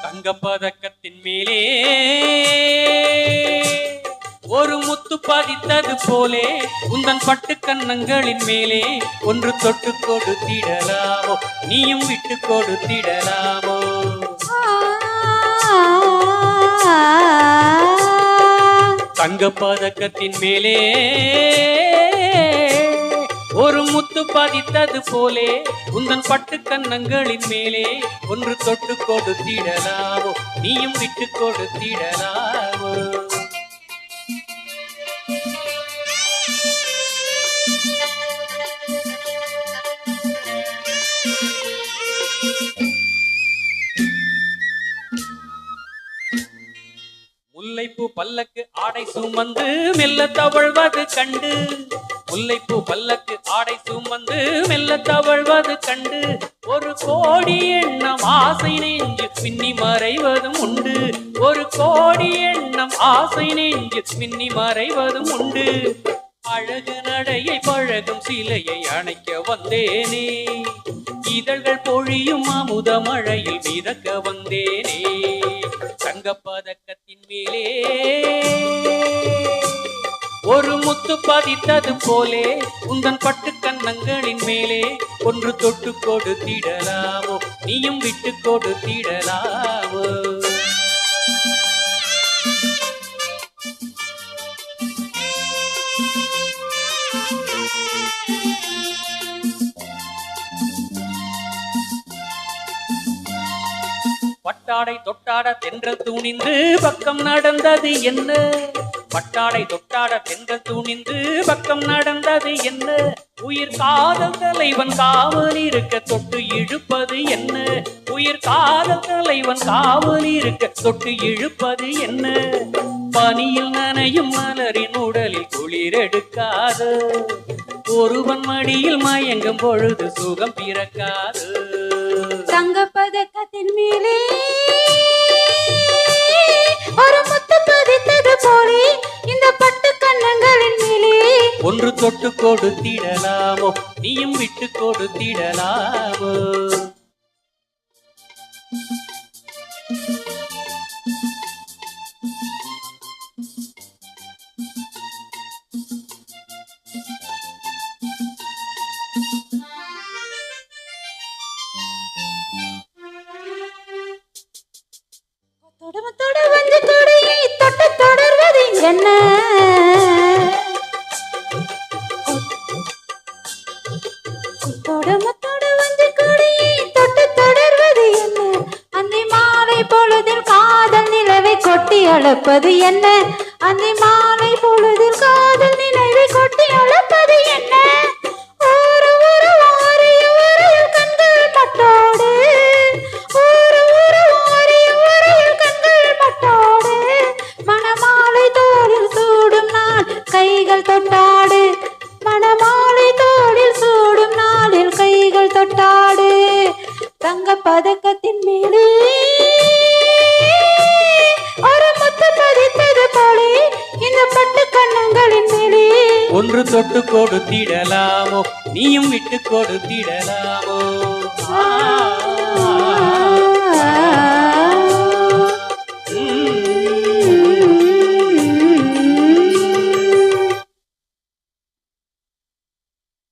தங்கப்பதக்கத்தின் மேலே ஒரு முத்து பதித்தது போலே உந்தன் பட்டு கன்னங்களின் மேலே ஒன்று தொட்டு கொடுத்திடலாமோ, நீயும் விட்டு கொடுத்திடலாமோ. தங்கப்பதக்கத்தின் மேலே ஒரு முத்து பதித்தது போலே உந்தன் பட்டு கன்னங்களின் மேலே ஒன்று தொட்டு கொடுத்திடலாமோ, நீயும் விட்டு கொடுத்திடலாமோ. முல்லைப்பூ பல்லக்கு ஆடை சுமந்து மெல்ல தவழ்வது கண்டு, முல்லைப்பூ பல்லக்கு ஆடை சுமந்து மெல்ல தவழ்வது கண்டு ஒரு கோடி எண்ணம் ஆசை நெஞ்சு பின்னி மறைவதும் உண்டு, ஒரு கோடி எண்ணம் ஆசை நெஞ்சு பின்னி மறைவதும் உண்டு. அழகு நடையை பழகும் சிலையை அணைக்க வந்தேனே, இதழ்கள் பொழியும் அமுத மழையில் மிதக்க வந்தேனே. தங்கப்பதக்கத்தின் மேலே ஒரு முத்து பதித்தது போலே உந்தன் பட்டு கன்னங்களின் மேலே ஒன்று தொட்டு கொடுத்திடலாமோ, நீயும் விட்டு கொடுத்திடலாமோ. பட்டாடை தொட்டாட தென்றல் துணிந்து பக்கம் நடந்தது என்ன, பட்டாடை தொட்டாட தென்றல் துணிந்து பக்கம் நடந்தது என்ன, உயிர் காதல் தலைவன் காவல் இருக்க தொட்டு இழுப்பது என்ன, உயிர் காதல் தலைவன் காவல் இருக்க தொட்டு இழுப்பது என்ன. பனியில் நனையும் மலரின் உடலில் குளிர் எடுக்காது, ஒருவன் மடியில் மயங்கும் பொழுது சுகம் பிறக்காது. தங்கப்பதக்கத்தின் மேலே ஒரு முத்து பதித்தது போலே இந்த பட்டு கன்னங்களின் மேலே ஒன்று தொட்டு கொடுத்திடலாமோ, நீயும் விட்டு கொடுத்திடலாமோ. தொடுமத்தோடு வந்து கொடியை தொட்டு தொடர்வது என்ன, தொடுமத்தோடு வந்து கொடியை தொட்டு தொடர்வது என்ன, அந்த மாலை பொழுதில் காதல் நிலவை கொட்டி அழைப்பது என்ன, அந்த மாலை பொழுதில் காதல் நிலவை கொட்டி அழைப்பது என்ன. ஒரு ஒரு வாரிய வரையில் கண்கள் மட்டோடு, ஒரு ஒரு வாரிய வரையில் கண்கள் மட்டோடு, மணமாலை தோளில் சூடும் நாள் கைகள் தொட்டாடு, மணமாலை தோளில் சூடும் நாளில் கைகள் தொட்டாடு. தங்கப்பதக்கத்தின் மேலே ஒரு முத்து பதித்தது போலே இந்த பட்டு கன்னங்களின் மேலே ஒன்று தொட்டு கொடுத்திடலாமோ, நீயும் விட்டு கொடுத்திடலாமோ.